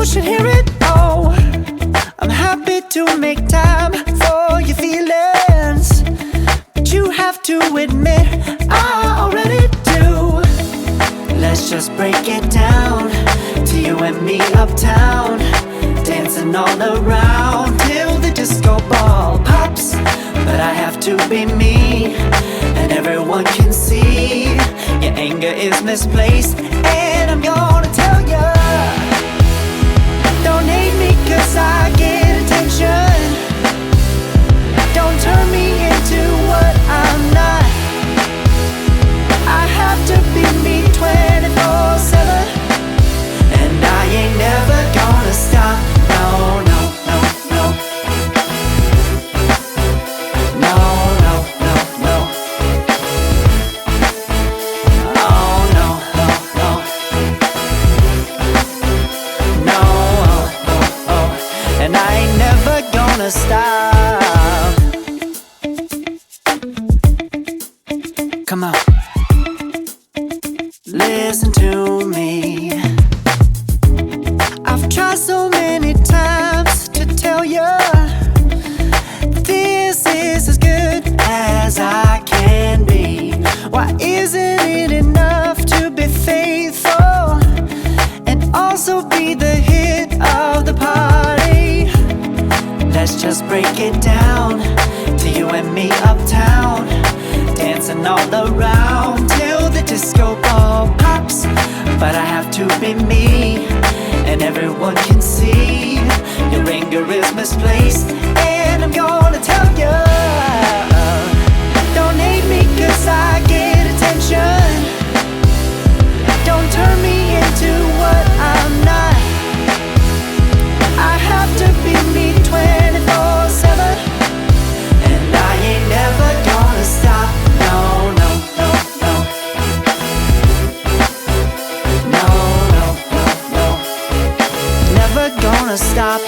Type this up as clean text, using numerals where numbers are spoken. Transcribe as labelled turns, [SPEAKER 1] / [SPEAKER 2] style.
[SPEAKER 1] should hear it. Oh, I'm happy to make time for your feelings, but you have to admit I already do. Let's just break it down to you and me uptown, dancing all around till the disco ball pops. But I have to be me, and everyone can see your anger is misplaced. And I'm gonna tell ya, don't hate me 'cause I get attention. Don't turn me into what I'm not. I have to be me 24/7, and I ain't never gonna stop. No, no, no, no. No, no, no, no. Oh, no, no, no. No, oh, oh, oh. And I ain't never gonna stop. Come on, listen to me. I've tried so many times to tell you this is as good as I can be. Why isn't it enough to be faithful and also be the hit of the party? Let's just break it down to you and me uptown, dancing all around till the disco ball pops. But I have to be me, and everyone can see your anger is misplaced. And I'm gonna tell ya, don't hate me 'cause I get attention. Don't turn me into what I'm not. I have to be me 24/7, and I ain't never gonna stop. No, no, no, no. No, no, no, no. Never gonna stop.